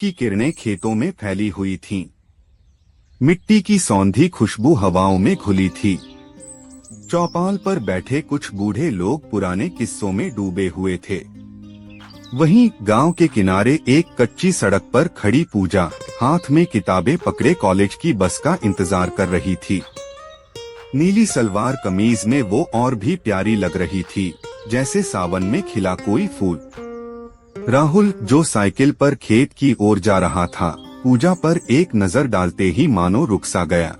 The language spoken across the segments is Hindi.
की किरणें खेतों में फैली हुई थीं। मिट्टी की सौंधी खुशबू हवाओं में घुली थी। चौपाल पर बैठे कुछ बूढ़े लोग पुराने किस्सों में डूबे हुए थे। वहीं गांव के किनारे एक कच्ची सड़क पर खड़ी पूजा हाथ में किताबें पकड़े कॉलेज की बस का इंतजार कर रही थी। नीली सलवार कमीज में वो और भी प्यारी लग रही थी, जैसे सावन में खिला कोई फूल। राहुल, जो साइकिल पर खेत की ओर जा रहा था, पूजा पर एक नजर डालते ही मानो रुक सा गया।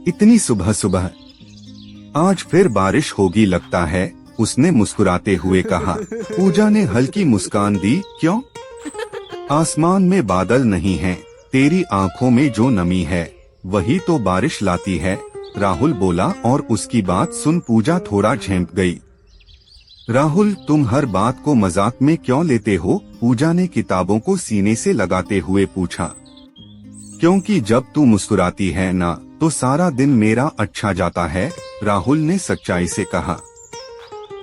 इतनी सुबह सुबह, आज फिर बारिश होगी लगता है, उसने मुस्कुराते हुए कहा। पूजा ने हल्की मुस्कान दी। क्यों? आसमान में बादल नहीं हैं, तेरी आंखों में जो नमी है वही तो बारिश लाती है, राहुल बोला और उसकी बात सुन पूजा थोड़ा झेंप गई। राहुल, तुम हर बात को मजाक में क्यों लेते हो? पूजा ने किताबों को सीने से लगाते हुए पूछा। क्योंकि जब तू मुस्कुराती है ना, तो सारा दिन मेरा अच्छा जाता है, राहुल ने सच्चाई से कहा।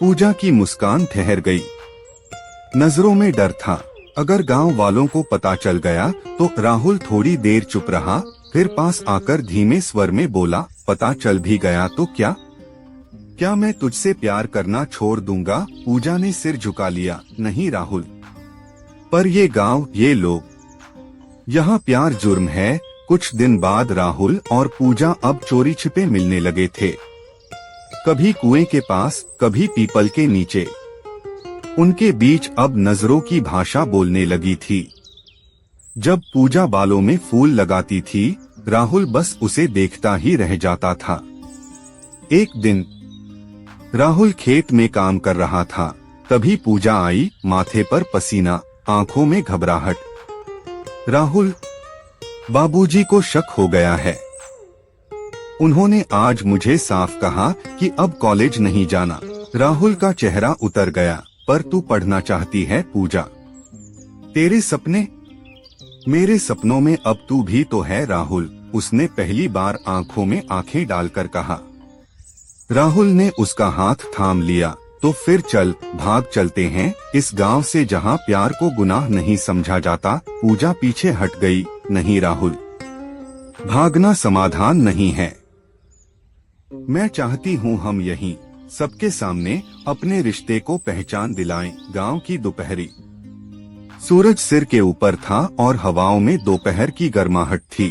पूजा की मुस्कान ठहर गई। नजरों में डर था, अगर गांव वालों को पता चल गया तो। राहुल थोड़ी देर चुप रहा, फिर पास आकर धीमे स्वर में बोला, पता चल भी गया तो क्या मैं तुझसे प्यार करना छोड़ दूंगा? पूजा ने सिर झुका लिया। नहीं राहुल, पर ये गांव, ये लोग, यहाँ प्यार जुर्म है। कुछ दिन बाद राहुल और पूजा अब चोरी छिपे मिलने लगे थे। कभी कुएं के पास, कभी पीपल के नीचे। उनके बीच अब नजरों की भाषा बोलने लगी थी। जब पूजा बालों में फूल लगाती थी, राहुल बस उसे देखता ही रह जाता था। एक दिन राहुल खेत में काम कर रहा था, तभी पूजा आई, माथे पर पसीना, आंखों में घबराहट। राहुल, बाबूजी को शक हो गया है। उन्होंने आज मुझे साफ कहा कि अब कॉलेज नहीं जाना। राहुल का चेहरा उतर गया। पर तू पढ़ना चाहती है पूजा? तेरे सपने? मेरे सपनों में अब तू भी तो है राहुल, उसने पहली बार आंखों में आंखें डालकर कहा। राहुल ने उसका हाथ थाम लिया। तो फिर चल, भाग चलते हैं इस गांव से जहां प्यार को गुनाह नहीं समझा जाता। पूजा पीछे हट गई। नहीं राहुल, भागना समाधान नहीं है। मैं चाहती हूँ हम यहीं सबके सामने अपने रिश्ते को पहचान दिलाएं। गांव की दोपहरी, सूरज सिर के ऊपर था और हवाओं में दोपहर की गर्माहट थी।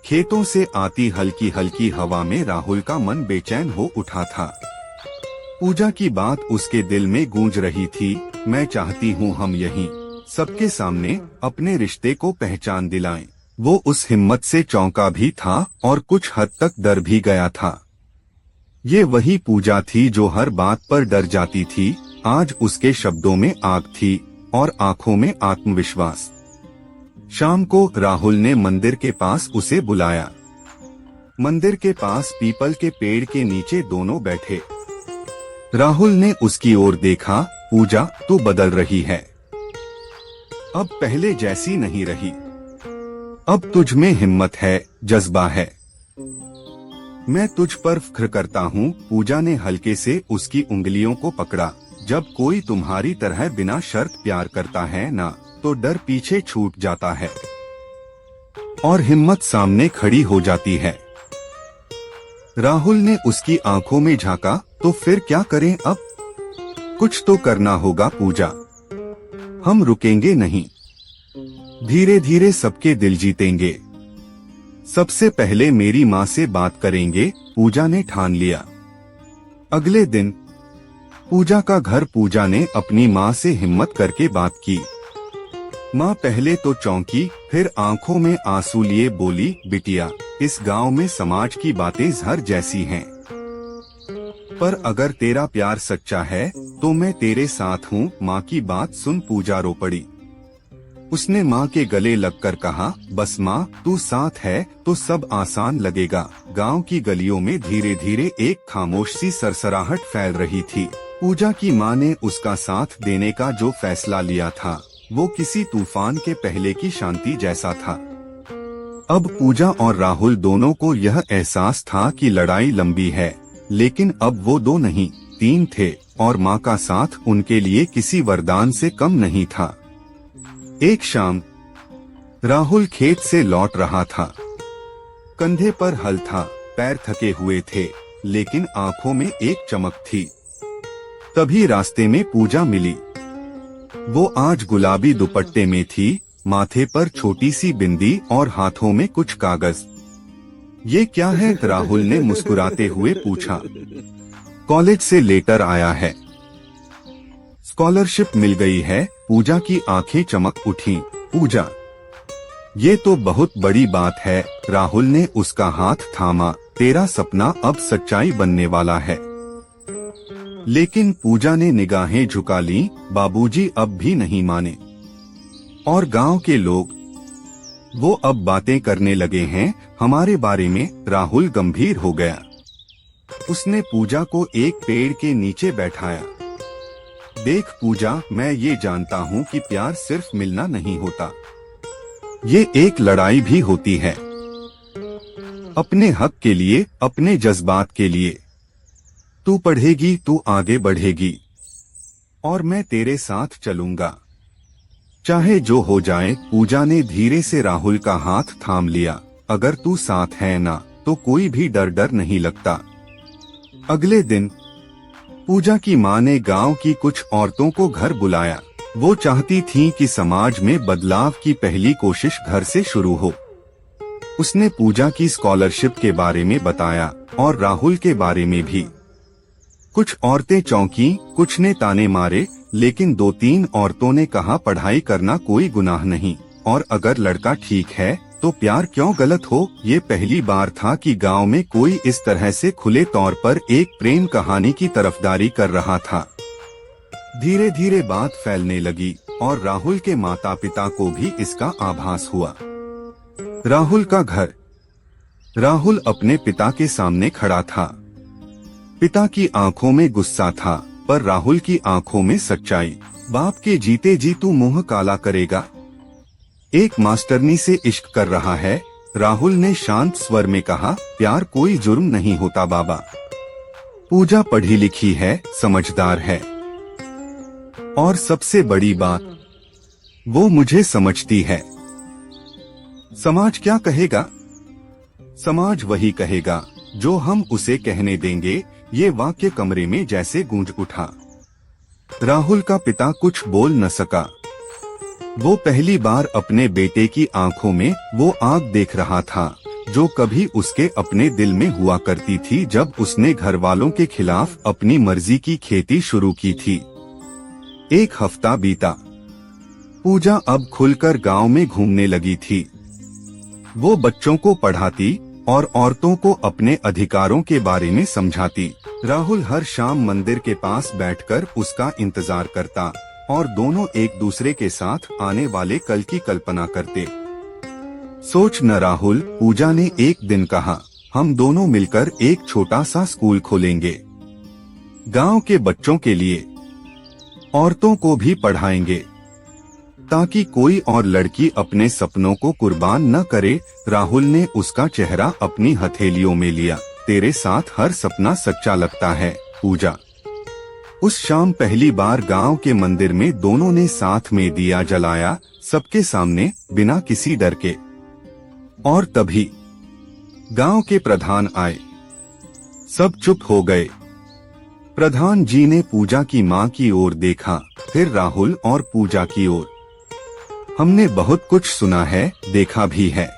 खेतों से आती हल्की हल्की हवा में राहुल का मन बेचैन हो उठा था। पूजा की बात उसके दिल में गूंज रही थी। मैं चाहती हूँ हम यहीं सबके सामने अपने रिश्ते को पहचान दिलाएं। वो उस हिम्मत से चौंका भी था और कुछ हद तक डर भी गया था। ये वही पूजा थी जो हर बात पर डर जाती थी। आज उसके शब्दों में आग थी और आंखों में आत्मविश्वास। शाम को राहुल ने मंदिर के पास उसे बुलाया। मंदिर के पास पीपल के पेड़ के नीचे दोनों बैठे। राहुल ने उसकी ओर देखा। पूजा, तू बदल रही है, अब पहले जैसी नहीं रही। अब तुझ में हिम्मत है, जज्बा है। मैं तुझ पर फख्र करता हूँ। पूजा ने हल्के से उसकी उंगलियों को पकड़ा। जब कोई तुम्हारी तरह बिना शर्त प्यार करता है ना, तो डर पीछे छूट जाता है और हिम्मत सामने खड़ी हो जाती है। राहुल ने उसकी आंखों में झांका। तो फिर क्या करें अब? कुछ तो करना होगा पूजा, हम रुकेंगे नहीं। धीरे धीरे सबके दिल जीतेंगे। सबसे पहले मेरी माँ से बात करेंगे, पूजा ने ठान लिया। अगले दिन पूजा का घर। पूजा ने अपनी माँ से हिम्मत करके बात की। माँ पहले तो चौंकी, फिर आंखों में आंसू लिए बोली, बिटिया, इस गांव में समाज की बातें जहर जैसी हैं। पर अगर तेरा प्यार सच्चा है तो मैं तेरे साथ हूँ। माँ की बात सुन पूजा रो पड़ी। उसने माँ के गले लगकर कहा, बस माँ, तू साथ है तो सब आसान लगेगा। गांव की गलियों में धीरे धीरे एक खामोश सी सरसराहट फैल रही थी। पूजा की माँ ने उसका साथ देने का जो फैसला लिया था, वो किसी तूफान के पहले की शांति जैसा था। अब पूजा और राहुल दोनों को यह एहसास था कि लड़ाई लंबी है, लेकिन अब वो 2 नहीं 3 थे और माँ का साथ उनके लिए किसी वरदान से कम नहीं था। एक शाम राहुल खेत से लौट रहा था। कंधे पर हल था, पैर थके हुए थे, लेकिन आंखों में एक चमक थी। तभी रास्ते में पूजा मिली। वो आज गुलाबी दुपट्टे में थी, माथे पर छोटी सी बिंदी और हाथों में कुछ कागज। ये क्या है? राहुल ने मुस्कुराते हुए पूछा। कॉलेज से लेटर आया है, स्कॉलरशिप मिल गई है। पूजा की आंखें चमक उठी। पूजा, ये तो बहुत बड़ी बात है। राहुल ने उसका हाथ थामा। तेरा सपना अब सच्चाई बनने वाला है। लेकिन पूजा ने निगाहें झुका ली। बाबूजी अब भी नहीं माने, और गांव के लोग, वो अब बातें करने लगे हैं हमारे बारे में। राहुल गंभीर हो गया। उसने पूजा को एक पेड़ के नीचे बैठाया। देख पूजा, मैं ये जानता हूँ कि प्यार सिर्फ मिलना नहीं होता, ये एक लड़ाई भी होती है, अपने हक के लिए, अपने जज्बात के लिए। तू पढ़ेगी, तू आगे बढ़ेगी, और मैं तेरे साथ चलूंगा, चाहे जो हो जाए। पूजा ने धीरे से राहुल का हाथ थाम लिया। अगर तू साथ है ना, तो कोई भी डर नहीं लगता। अगले दिन पूजा की मां ने गांव की कुछ औरतों को घर बुलाया। वो चाहती थीं कि समाज में बदलाव की पहली कोशिश घर से शुरू हो। उसने पूजा की स्कॉलरशिप के बारे में बताया और राहुल के बारे में भी। कुछ औरतें चौंकी, कुछ ने ताने मारे, लेकिन 2-3 औरतों ने कहा पढ़ाई करना कोई गुनाह नहीं, और अगर लड़का ठीक है तो प्यार क्यों गलत हो। ये पहली बार था कि गांव में कोई इस तरह से खुले तौर पर एक प्रेम कहानी की तरफदारी कर रहा था। धीरे धीरे बात फैलने लगी और राहुल के माता पिता को भी इसका आभास हुआ। राहुल का घर। राहुल अपने पिता के सामने खड़ा था। पिता की आंखों में गुस्सा था, पर राहुल की आंखों में सच्चाई। बाप के जीते जी तू मुंह काला करेगा? एक मास्टरनी से इश्क कर रहा है, राहुल ने शांत स्वर में कहा। प्यार कोई जुर्म नहीं होता बाबा। पूजा पढ़ी लिखी है, समझदार है, और सबसे बड़ी बात, वो मुझे समझती है। समाज क्या कहेगा? समाज वही कहेगा जो हम उसे कहने देंगे। ये वाक्य कमरे में जैसे गूंज उठा। राहुल का पिता कुछ बोल न सका। वो पहली बार अपने बेटे की आंखों में वो आग देख रहा था जो कभी उसके अपने दिल में हुआ करती थी जब उसने घर वालों के खिलाफ अपनी मर्जी की खेती शुरू की थी। एक हफ्ता बीता। पूजा अब खुलकर गांव में घूमने लगी थी। वो बच्चों को पढ़ाती और औरतों को अपने अधिकारों के बारे में समझाती। राहुल हर शाम मंदिर के पास बैठकर उसका इंतजार करता और दोनों एक दूसरे के साथ आने वाले कल की कल्पना करते। सोच न राहुल, पूजा ने एक दिन कहा, हम दोनों मिलकर एक छोटा सा स्कूल खोलेंगे। गांव के बच्चों के लिए, औरतों को भी पढ़ाएंगे, ताकि कोई और लड़की अपने सपनों को कुर्बान न करे। राहुल ने उसका चेहरा अपनी हथेलियों में लिया। तेरे साथ हर सपना सच्चा लगता है पूजा। उस शाम पहली बार गांव के मंदिर में दोनों ने साथ में दिया जलाया, सबके सामने, बिना किसी डर के। और तभी गांव के प्रधान आए। सब चुप हो गए। प्रधान जी ने पूजा की मां की ओर देखा, फिर राहुल और पूजा की ओर। हमने बहुत कुछ सुना है, देखा भी है,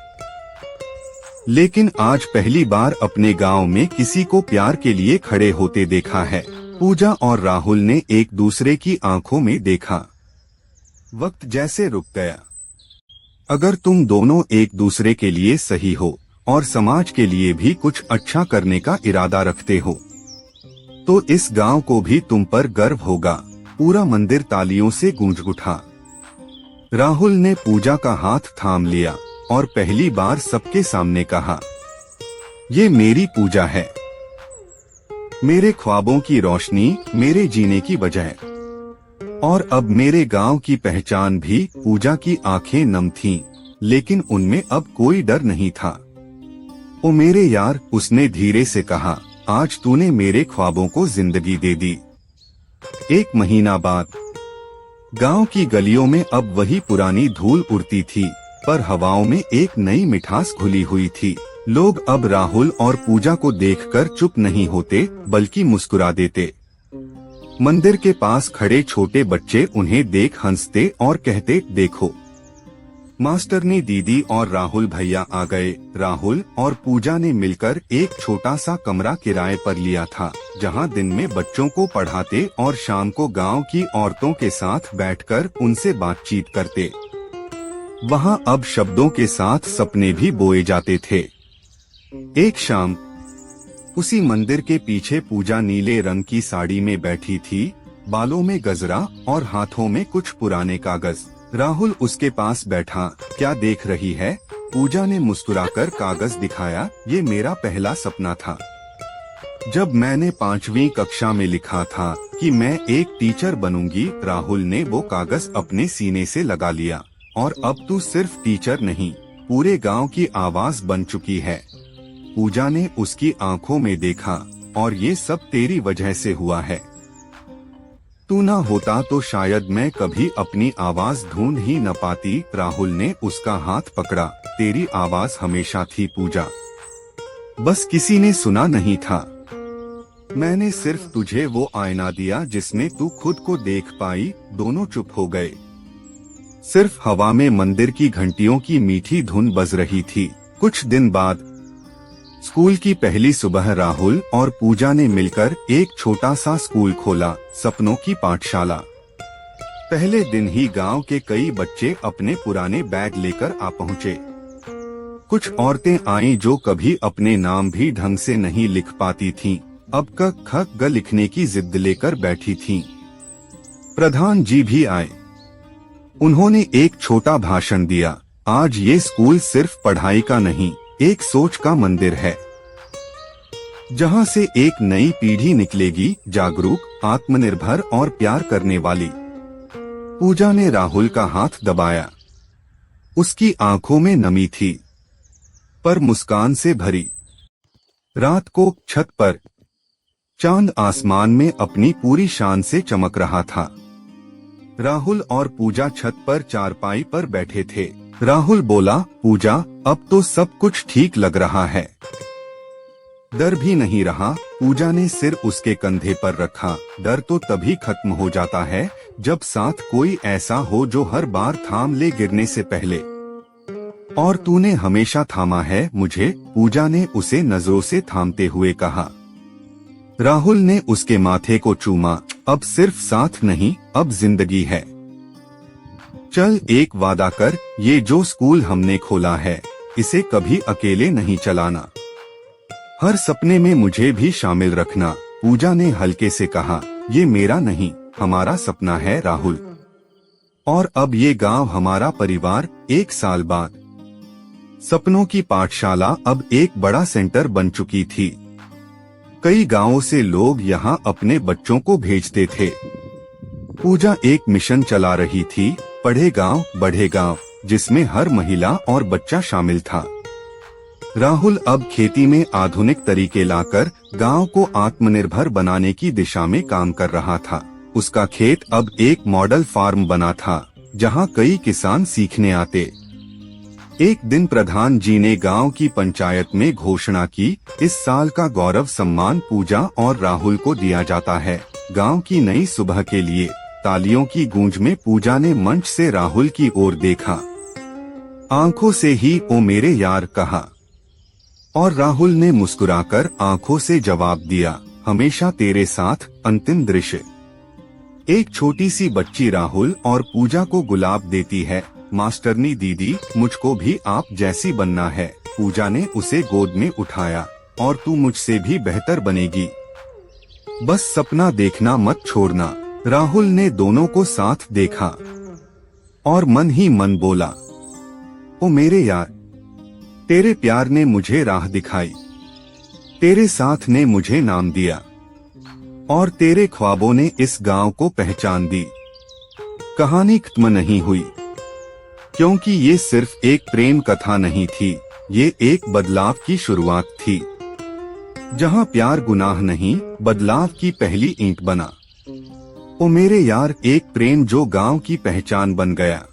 लेकिन आज पहली बार अपने गांव में किसी को प्यार के लिए खड़े होते देखा है। पूजा और राहुल ने एक दूसरे की आंखों में देखा। वक्त जैसे रुक गया। अगर तुम दोनों एक दूसरे के लिए सही हो और समाज के लिए भी कुछ अच्छा करने का इरादा रखते हो, तो इस गांव को भी तुम पर गर्व होगा। पूरा मंदिर तालियों से गूंज उठा। राहुल ने पूजा का हाथ थाम लिया और पहली बार सबके सामने कहा, ये मेरी पूजा है, मेरे ख्वाबों की रोशनी, मेरे जीने की वजह, और अब मेरे गांव की पहचान भी। पूजा की आंखें नम थीं, लेकिन उनमें अब कोई डर नहीं था। ओ मेरे यार, उसने धीरे से कहा, आज तूने मेरे ख्वाबों को जिंदगी दे दी। 1 महीना बाद गांव की गलियों में अब वही पुरानी धूल उड़ती थी, पर हवाओं में एक नई मिठास घुली हुई थी। लोग अब राहुल और पूजा को देखकर चुप नहीं होते बल्कि मुस्कुरा देते। मंदिर के पास खड़े छोटे बच्चे उन्हें देख हंसते और कहते, देखो मास्टरनी दीदी और राहुल भैया आ गए। राहुल और पूजा ने मिलकर एक छोटा सा कमरा किराए पर लिया था, जहां दिन में बच्चों को पढ़ाते और शाम को गांव की औरतों के साथ बैठकर उनसे बातचीत करते। वहां अब शब्दों के साथ सपने भी बोए जाते थे। एक शाम उसी मंदिर के पीछे पूजा नीले रंग की साड़ी में बैठी थी, बालों में गजरा और हाथों में कुछ पुराने कागज। राहुल उसके पास बैठा। क्या देख रही है? पूजा ने मुस्कुराकर कागज दिखाया। ये मेरा पहला सपना था। जब मैंने 5वीं कक्षा में लिखा था कि मैं एक टीचर बनूंगी। राहुल ने वो कागज अपने सीने से लगा लिया। और अब तू सिर्फ टीचर नहीं, पूरे गांव की आवाज बन चुकी है। पूजा ने उसकी आंखों में देखा। और ये सब तेरी वजह से हुआ है। तू ना होता तो शायद मैं कभी अपनी आवाज ढूंढ ही न पाती। राहुल ने उसका हाथ पकड़ा। तेरी आवाज हमेशा थी पूजा, बस किसी ने सुना नहीं था। मैंने सिर्फ तुझे वो आईना दिया जिसमें तू खुद को देख पाई। दोनों चुप हो गए। सिर्फ हवा में मंदिर की घंटियों की मीठी धुन बज रही थी। कुछ दिन बाद स्कूल की पहली सुबह राहुल और पूजा ने मिलकर एक छोटा सा स्कूल खोला, सपनों की पाठशाला। पहले दिन ही गांव के कई बच्चे अपने पुराने बैग लेकर आ पहुँचे। कुछ औरतें आईं जो कभी अपने नाम भी ढंग से नहीं लिख पाती थीं, अब क ख ग लिखने की जिद लेकर बैठी थीं। प्रधान जी भी आए। उन्होंने एक छोटा भाषण दिया। आज ये स्कूल सिर्फ पढ़ाई का नहीं, एक सोच का मंदिर है, जहां से एक नई पीढ़ी निकलेगी, जागरूक, आत्मनिर्भर और प्यार करने वाली। पूजा ने राहुल का हाथ दबाया। उसकी आंखों में नमी थी, पर मुस्कान से भरी। रात को छत पर चांद आसमान में अपनी पूरी शान से चमक रहा था। राहुल और पूजा छत पर चारपाई पर बैठे थे। राहुल बोला, पूजा अब तो सब कुछ ठीक लग रहा है, डर भी नहीं रहा। पूजा ने सिर उसके कंधे पर रखा। डर तो तभी खत्म हो जाता है जब साथ कोई ऐसा हो जो हर बार थाम ले गिरने से पहले। और तूने हमेशा थामा है मुझे, पूजा ने उसे नजरों से थामते हुए कहा। राहुल ने उसके माथे को चूमा। अब सिर्फ साथ नहीं, अब जिंदगी है। चल एक वादा कर, ये जो स्कूल हमने खोला है इसे कभी अकेले नहीं चलाना। हर सपने में मुझे भी शामिल रखना। पूजा ने हल्के से कहा। ये मेरा नहीं, हमारा सपना है राहुल। और अब ये गांव हमारा परिवार। 1 साल बाद सपनों की पाठशाला अब एक बड़ा सेंटर बन चुकी थी। कई गांवों से लोग यहाँ अपने बच्चों को भेजते थे। पूजा एक मिशन चला रही थी, पढ़े गांव बढ़े गांव, जिसमें हर महिला और बच्चा शामिल था। राहुल अब खेती में आधुनिक तरीके लाकर गांव को आत्मनिर्भर बनाने की दिशा में काम कर रहा था। उसका खेत अब एक मॉडल फार्म बना था, जहां कई किसान सीखने आते। एक दिन प्रधान जी ने गांव की पंचायत में घोषणा की, इस साल का गौरव सम्मान पूजा और राहुल को दिया जाता है। गांव की नई सुबह के लिए तालियों की गूंज में पूजा ने मंच से राहुल की ओर देखा। आंखों से ही ओ मेरे यार कहा, और राहुल ने मुस्कुराकर आंखों से जवाब दिया, हमेशा तेरे साथ। अंतिम दृश्य। एक छोटी सी बच्ची राहुल और पूजा को गुलाब देती है। मास्टरनी दीदी, मुझको भी आप जैसी बनना है। पूजा ने उसे गोद में उठाया। और तू मुझसे भी बेहतर बनेगी, बस सपना देखना मत छोड़ना। राहुल ने दोनों को साथ देखा और मन ही मन बोला, ओ मेरे यार, तेरे प्यार ने मुझे राह दिखाई, तेरे साथ ने मुझे नाम दिया, और तेरे ख्वाबों ने इस गांव को पहचान दी। कहानी खत्म नहीं हुई, क्योंकि ये सिर्फ एक प्रेम कथा नहीं थी, ये एक बदलाव की शुरुआत थी। जहां प्यार गुनाह नहीं, बदलाव की पहली ईंट बना। ओ मेरे यार, एक प्रेम जो गांव की पहचान बन गया।